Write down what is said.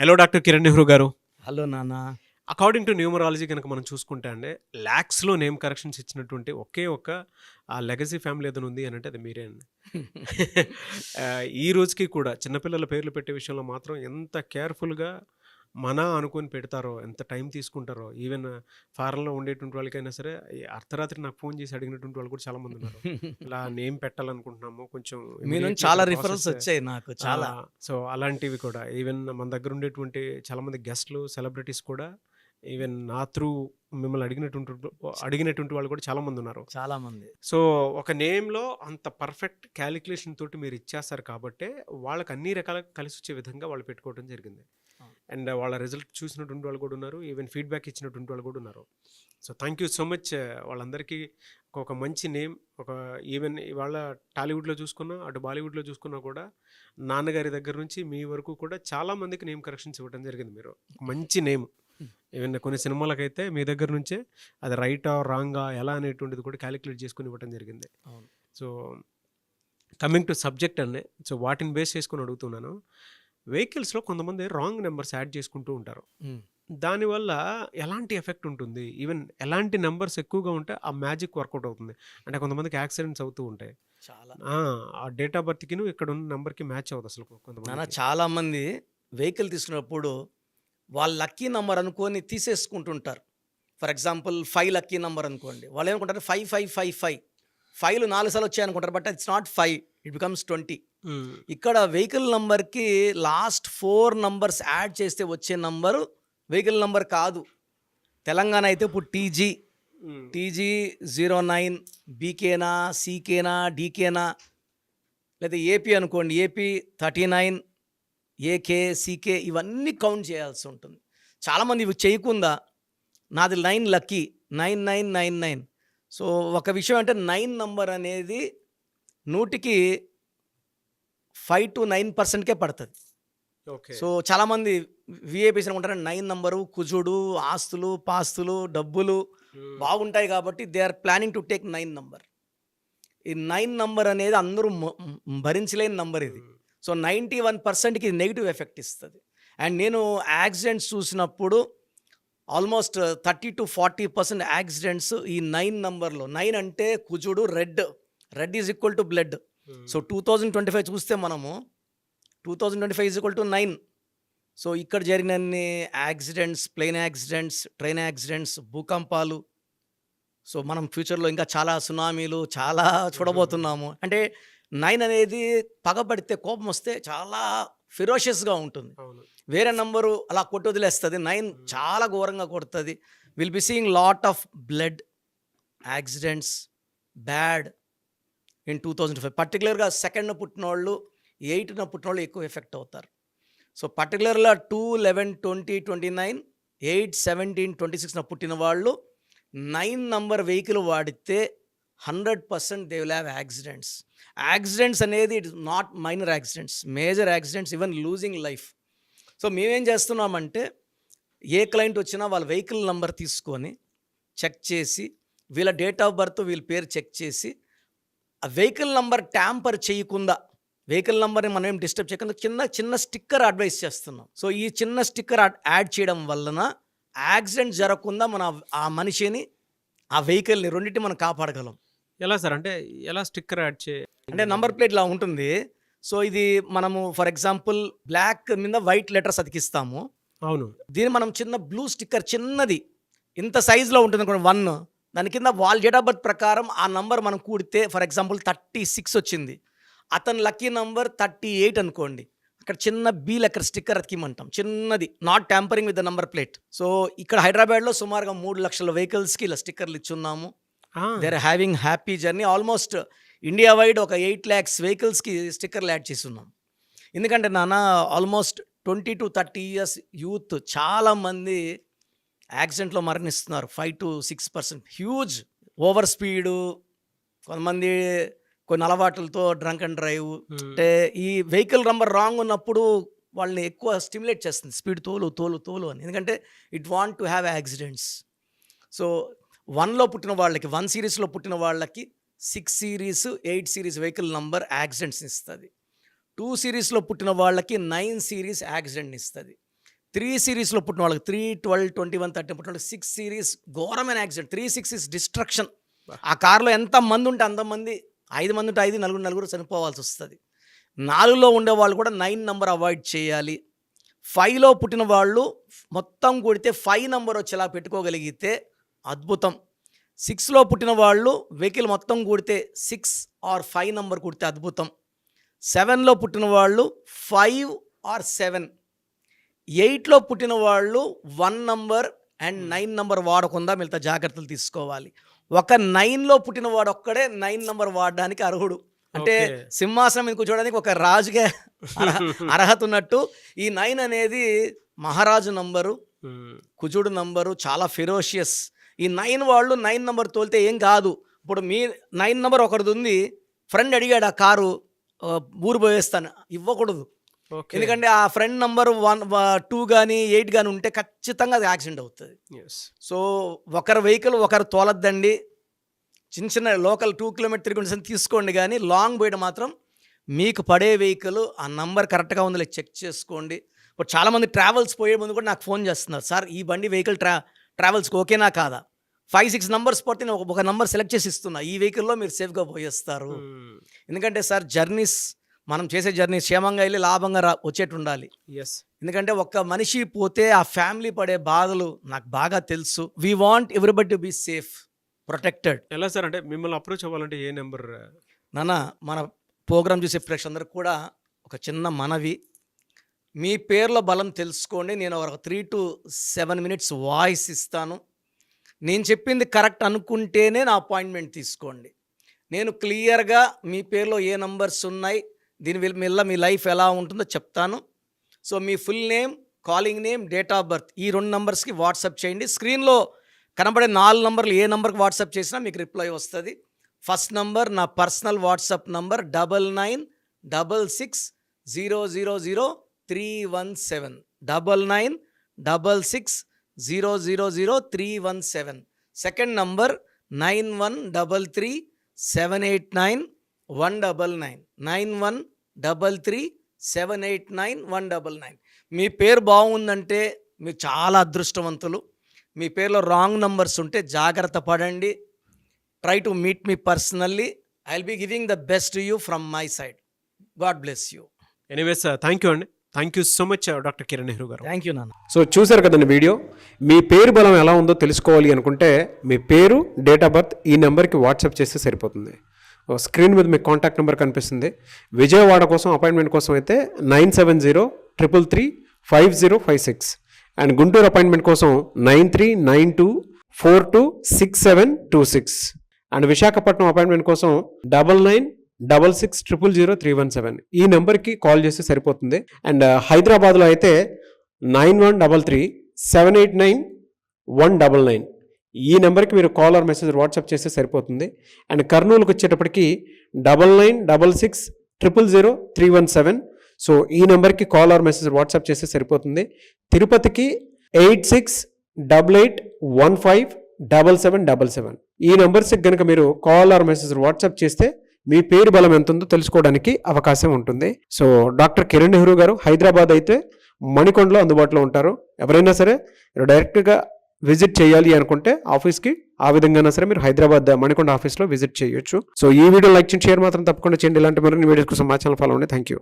Hello doctor Kiran Nehru గారు. Hello నాన్న. According to numerology కనుక మనం చూసుకుంటే అండి, లాక్స్‌లో నేమ్ కరెక్షన్స్ ఇచ్చినటువంటి ఒకే ఒక్క లెగసీ ఫ్యామిలీ ఏదైనా ఉంది అనంటే అది మీరే అండి. ఈ రోజుకి కూడా చిన్న పిల్లల పేర్లు పెట్టే విషయంలో మాత్రం ఎంత కేర్‌ఫుల్‌గా అనుకోని పెడతారో, ఎంత టైం తీసుకుంటారో, ఈవెన్ ఫారెన్‌లో ఉండేటువంటి వాళ్ళకైనా సరే, ఈ అర్ధరాత్రి నాకు ఫోన్ చేసి అడిగినటువంటి వాళ్ళు కూడా చాలామందున్నారు. ఇలా నేమ్ పెట్టాలనుకుంటున్నాము. కొంచెం మీ నుంచి ఇమ్మీడియేట్‌లీ చాలా ఇక్కడ రిఫరల్స్ ప్రాసెస్ వచ్చాయి నాకు చాలా. సో, అలాంటివి కూడా ఈవెన్ మన దగ్గర ఉండేటువంటి చాలామంది గెస్ట్‌లు, సెలబ్రిటీస్ కూడా ఈవెన్ నా త్రూ మిమ్మల్ని అడిగినటువంటి వాళ్ళు కూడా చాలామందున్నారు. చాలా మంది. సో, ఒక నేమ్‌లో అంత పర్ఫెక్ట్ కాలిక్యులేషన్ తోటి మీరు ఇచ్చేస్తారు కాబట్టే, వాళ్ళకి అన్ని రకాలుగా కలిసొచ్చే విధంగా వాళ్ళు పెట్టుకోవడం జరిగింది. అవును. అండ్ వాళ్ళ రిజల్ట్ చూసినటువంటి వాళ్ళు కూడా ఉన్నారు. ఈవెన్ ఫీడ్‌బ్యాక్ ఇచ్చినటువంటి వాళ్ళు కూడా ఉన్నారు. So, thank you so much వాళ్ళందరికీ ఒక మంచి నేమ్. ఈవెన్ ఇవాళ టాలీవుడ్‌లో చూసుకున్నా, అటు బాలీవుడ్‌లో చూసుకున్నా కూడా నాన్నగారి దగ్గర నుంచి మీ వరకు కూడా చాలా మందికి నేమ్ కరెక్షన్స్ ఇవ్వడం జరిగింది మీరు. ఒక మంచి నేమ్. ఈవెన్ కొన్ని సినిమాలకైతే మీ దగ్గర నుంచే అది రైటా, రాంగా ఎలా అనేటువంటిది కూడా కాలిక్యులేట్ చేసుకొని ఇవ్వడం జరిగింది. అవును. సో, కమింగ్ టు సబ్జెక్ట్ అండి. సో, వాటిని బేస్ చేసుకొని అడుగుతున్నాను. వెహికల్స్‌లో కొంతమంది రాంగ్ నెంబర్స్ యాడ్ చేసుకుంటూ ఉంటారు. హ్మ్. దానివల్ల ఎలాంటి ఎఫెక్ట్ ఉంటుంది? ఈవెన్ ఎలాంటి నంబర్స్ ఎక్కువగా ఉంటే ఆ మ్యాజిక్ వర్కౌట్ అవుతుంది? అంటే కొంతమందికి యాక్సిడెంట్స్ అవుతూ ఉంటాయి. చాలా. ఆ డేట్ ఆఫ్ బర్త్‌కిను ఇక్కడ ఉన్న నంబర్‌కి మ్యాచ్ అవ్వదు అసలు నాన్న కొంతమందికి. చాలా మంది వెహికల్ తీసుకున్నప్పుడు వాళ్ళ లక్కీ నంబర్ అనుకోని తీసేసుకుంటుంటారు. ఫర్ ఎగ్జాంపుల్ 5 లక్కీ నంబర్ అనుకోండి. వాళ్ళు ఏమనుకుంటారు 5555. 5లు 4 సార్లు వచ్చాయనుకుంటారు. But it's not 5. It becomes 20. Hmm. ఇక్కడ వెహికల్ నంబర్‌కి లాస్ట్ 4 నంబర్స్ యాడ్ చేస్తే వచ్చే నంబరు వెహికల్ నంబర్ కాదు. తెలంగాణ అయితే ఇప్పుడు టీజీ హ్మ్. 09 బీకేనా, సీకేనా, డీకేనా, లేదా ఏపీ అనుకోండి ఏపీ 39 ఏకే, సీకే ఇవన్నీ కౌంట్ చేయాల్సి ఉంటుంది. చాలామంది ఇవి చేయకుండా నాది 9 లక్కీ 9999. సో ఒక విషయం అంటే 9 నంబర్ అనేది 100కి 5-9%కే పడుతుంది. ఓకే. సో చాలామంది విఐపీస్ అనుకుంటారు 9 నంబరు కుజుడు, ఆస్తులు, పాస్తులు, డబ్బులు హ్మ్. బాగుంటాయి కాబట్టి they are planning to take 9 number. ఈ 9 నంబర్ అనేది అందరూ భరించలేని నంబర్ ఇది. హ్మ్. సో 91%కి నెగిటివ్ ఎఫెక్ట్ ఇస్తుంది. అండ్ నేను యాక్సిడెంట్స్ చూసినప్పుడు ఆల్మోస్ట్ 30-40% యాక్సిడెంట్స్ ఈ 9 నంబర్లో. 9 అంటే కుజుడు, red is equal to blood. So 2025 చూస్తే మనము 2025 ఈజ్ ఈక్వల్ టు 9. సో ఇక్కడ జరిగినన్ని accidents, plane accidents, train accidents, భూకంపాలు, సో మనం ఫ్యూచర్లో ఇంకా చాలా సునామీలు చాలా చూడబోతున్నాము. అంటే 9 అనేది పగబడితే కోపం వస్తే చాలా ఫిరోషియస్గా ఉంటుంది. అవును. వేరే నంబరు అలా కొట్టి వదిలేస్తుంది. 9 చాలా ఘోరంగా కొడుతుంది. Will be seeing lot of blood accidents bad in 2005. పర్టికులర్గా 2న పుట్టినోళ్ళు, 8న పుట్టినోళ్ళు ఎక్కువ ఎఫెక్ట్ అవుతారు. సో పర్టికులర్గా 2, 11, 20, 29, 8, 17, 26న పుట్టిన వాళ్ళు 9 నంబర్ వెహికల్ వాడితే 100% they will have accidents. Accidents అనేది it is not minor accidents, major accidents, even losing life. So మేమేం చేస్తున్నామంటే ఏ క్లయింట్ వచ్చినా వాళ్ళ వెహికల్ నంబర్ తీసుకొని చెక్ చేసి వీళ్ళ డేట్ ఆఫ్ బర్త్, వీళ్ళ పేరు చెక్ చేసి ఆ వెహికల్ నంబర్ ట్యాంపర్ చేయకుండా, వెహికల్ నంబర్ని మనం ఏం డిస్టర్బ్ చేయకుండా చిన్న స్టిక్కర్ అడ్వైస్ చేస్తున్నాం. సో ఈ చిన్న స్టిక్కర్ యాడ్ చేయడం వలన యాక్సిడెంట్ జరగకుండా మన ఆ మనిషిని, ఆ వెహికల్ని రెండింటిని మనం కాపాడగలం. ఎలా సార్? అంటే ఎలా స్టిక్కర్ యాడ్ అంటే నంబర్ ప్లేట్ ఇలా ఉంటుంది. సో ఇది మనము ఫర్ ఎగ్జాంపుల్ బ్లాక్ మీద వైట్ లెటర్స్ అతికిస్తాము. అవును. దీన్ని మనం చిన్న బ్లూ స్టిక్కర్ చిన్నది ఇంత సైజులో ఉంటుంది అనుకోండి 1, దాని కింద వాళ్ళ డేట్ ఆఫ్ బర్త్ ప్రకారం ఆ నంబర్ మనం కూడితే ఫర్ ఎగ్జాంపుల్ 36 వచ్చింది, అతని లక్కీ నంబర్ 38 అనుకోండి, అక్కడ చిన్న బీ లెక్కర్ స్టిక్కర్ అతికిమంటాం చిన్నది, not tampering with the number plate. So ఇక్కడ హైదరాబాద్లో సుమారుగా 3 లక్షల వెహికల్స్కి ఇలా స్టిక్కర్లు ఇచ్చున్నాము. They are having happy journey. Almost India wide ఒక 8 lakhs వెహికల్స్కి స్టిక్కర్లు యాడ్ చేసి ఉన్నాం. ఎందుకంటే నాన్న ఆల్మోస్ట్ 20-30 years యూత్ చాలామంది యాక్సిడెంట్లో మరణిస్తున్నారు. 5-6%. హ్యూజ్ ఓవర్ స్పీడు, కొంతమంది కొన్ని అలవాట్లతో డ్రంక్ అండ్ డ్రైవ్. అంటే ఈ వెహికల్ నంబర్ రాంగ్ ఉన్నప్పుడు వాళ్ళని ఎక్కువ స్టిమ్యులేట్ చేస్తుంది, స్పీడ్ తోలు అని. ఎందుకంటే it want to have accidents. So 1లో పుట్టిన వాళ్ళకి, 1 సిరీస్లో పుట్టిన వాళ్ళకి 6 series, 8 series vehicle number accidents ఇస్తుంది. 2 సిరీస్లో పుట్టిన వాళ్ళకి 9 series యాక్సిడెంట్ ఇస్తుంది. 3 సిరీస్లో పుట్టిన వాళ్ళకి 3, 12, 21, 13 పుట్టిన వాళ్ళకి 6 సిరీస్ ఘోరమైన యాక్సిడెంట్. 36 is destruction. ఆ కార్లో ఎంతమంది ఉంటే అంతమంది, 5 మంది ఉంటే 5, నలుగురు చనిపోవాల్సి వస్తుంది. 4లో ఉండే వాళ్ళు కూడా 9 నెంబర్ అవాయిడ్ చేయాలి. 5లో పుట్టిన వాళ్ళు మొత్తం కూడితే 5 నెంబర్ వచ్చేలా పెట్టుకోగలిగితే అద్భుతం. 6లో పుట్టిన వాళ్ళు వెహికల్ మొత్తం కూడితే 6 ఆర్ 5 నెంబర్ కూడితే అద్భుతం. 7లో పుట్టిన వాళ్ళు 5 ఆర్ 7. 8లో పుట్టిన వాళ్ళు 1 నంబర్ అండ్ 9 నంబర్ వాడకుండా మిగతా జాగ్రత్తలు తీసుకోవాలి. ఒక 9లో పుట్టిన వాడు ఒక్కడే 9 నంబర్ వాడడానికి అర్హుడు. అంటే సింహాసనం మీద కూర్చోడానికి ఒక రాజుగా అర్హత ఉన్నట్టు. ఈ 9 అనేది మహారాజు నంబరు, కుజుడు నంబరు, చాలా ఫెరోషియస్. ఈ 9 వాళ్ళు 9 నంబర్ తోలితే ఏం కాదు. ఇప్పుడు మీ 9 నంబర్ ఒకటిది ఉంది, ఫ్రెండ్ అడిగాడు ఆ కారు ఊరు పోయేస్తాను, ఇవ్వకూడదు. ఎందుకంటే ఆ ఫ్రెండ్ నంబర్ 1, 2 కానీ 8 కానీ ఉంటే ఖచ్చితంగా అది యాక్సిడెంట్ అవుతుంది. సో ఒకరి వెహికల్ ఒకరు తోలద్దండి. చిన్న లోకల్ 2 కిలోమీటర్ 3 కిలోమీటర్స్ తీసుకోండి, కానీ లాంగ్ పోయడం మాత్రం మీకు పడే వెహికల్ ఆ నంబర్ కరెక్ట్గా ఉందో చెక్ చేసుకోండి. ఇప్పుడు చాలామంది ట్రావెల్స్ పోయే ముందు కూడా నాకు ఫోన్ చేస్తున్నారు, సార్ ఈ బండి వెహికల్ ట్రావెల్స్కి ఓకేనా కాదా? 5-6 నంబర్స్ పోతే నేను ఒక నంబర్ సెలెక్ట్ చేసి ఇస్తున్నా, ఈ వెహికల్లో మీరు సేఫ్గా పోయేస్తారు. ఎందుకంటే సార్ జర్నీస్, మనం చేసే జర్నీ క్షేమంగా వెళ్ళి లాభంగా వచ్చేట్టు ఉండాలి. ఎందుకంటే ఒక్క మనిషి పోతే ఆ ఫ్యామిలీ పడే బాధలు నాకు బాగా తెలుసు. We want everybody to be safe, protected. ఎలా సార్, అంటే మిమ్మల్ని అప్రోచ్ అవ్వాలంటే ఏ నెంబర్? నాన్న, మన ప్రోగ్రామ్ చూసే ప్రేక్షకులందరూ కూడా ఒక చిన్న మనవి, మీ పేర్ల బలం తెలుసుకోండి. నేను ఒక 3 to 7 మినిట్స్ వాయిస్ ఇస్తాను. నేను చెప్పింది కరెక్ట్ అనుకుంటేనే నా అపాయింట్మెంట్ తీసుకోండి. నేను క్లియర్గా మీ పేరులో ఏ నంబర్స్ ఉన్నాయి, దీని వల్ల మీ లైఫ్ ఎలా ఉంటుందో చెప్తాను. So me full name, calling name, date of birth, ఈ 2 నంబర్స్కి వాట్సాప్ చేయండి. స్క్రీన్లో కనబడే 4 నంబర్లు ఏ నంబర్కి వాట్సాప్ చేసినా మీకు రిప్లై వస్తుంది. ఫస్ట్ నంబర్ నా personal WhatsApp number 9966000317, 9966000317. Second number 9133789199, 9133789199. మీ పేరు బాగుందంటే మీరు చాలా అదృష్టవంతులు. మీ పేరులో రాంగ్ నంబర్స్ ఉంటే జాగ్రత్త పడండి. Try to meet me personally. I will be giving the best to you from my side. God bless you. Anyways, thank you అండి. Thank you so much doctor Kiran Nehru garu. Thank you నాన్న. So చూసారు కదండి video. మీ పేరు బలం ఎలా ఉందో తెలుసుకోవాలి అనుకుంటే మీ పేరు, డేట్ ఆఫ్ బర్త్ ఈ నెంబర్కి వాట్సాప్ చేస్తే సరిపోతుంది. స్క్రీన్ మీద మీకు కాంటాక్ట్ నెంబర్ కనిపిస్తుంది. విజయవాడ కోసం అపాయింట్మెంట్ కోసం అయితే 9703335056, అండ్ గుంటూరు అపాయింట్మెంట్ కోసం 9392426726, అండ్ విశాఖపట్నం అపాయింట్మెంట్ కోసం 9966600317 ఈ నెంబర్కి కాల్ చేస్తే సరిపోతుంది. అండ్ హైదరాబాద్లో అయితే 9133789199 ఈ నెంబర్కి మీరు కాల్ ఆర్ మెసేజ్ వాట్సాప్ చేస్తే సరిపోతుంది. అండ్ కర్నూలుకి వచ్చేటప్పటికి 9966000317. సో ఈ నెంబర్కి కాల్ ఆర్ మెసేజ్ వాట్సాప్ చేస్తే సరిపోతుంది. తిరుపతికి 8688157777 ఈ నెంబర్స్కి కనుక మీరు కాల్ ఆర్ మెసేజ్ వాట్సాప్ చేస్తే మీ పేరు బలం ఎంత ఉందో తెలుసుకోవడానికి అవకాశం ఉంటుంది. సో డాక్టర్ కిరణ్ నెహ్రూ గారు హైదరాబాద్ అయితే మణికొండలో అందుబాటులో ఉంటారు. ఎవరైనా సరే డైరెక్ట్గా విజిట్ చేయాలి అనుకుంటే ఆఫీస్కి, ఆ విధంగా సరే మీరు హైదరాబాద్ మణికొండ ఆఫీస్లో విజిట్ చేయొచ్చు. సో ఈ వీడియో లైక్ చేయండి, షేర్ మాత్రం తప్పకుండా చేయండి. ఇలాంటి మరిన్ని వీడియోస్ కోసం మా ఛానల్ ఫాలో అవ్వండి. Thank you.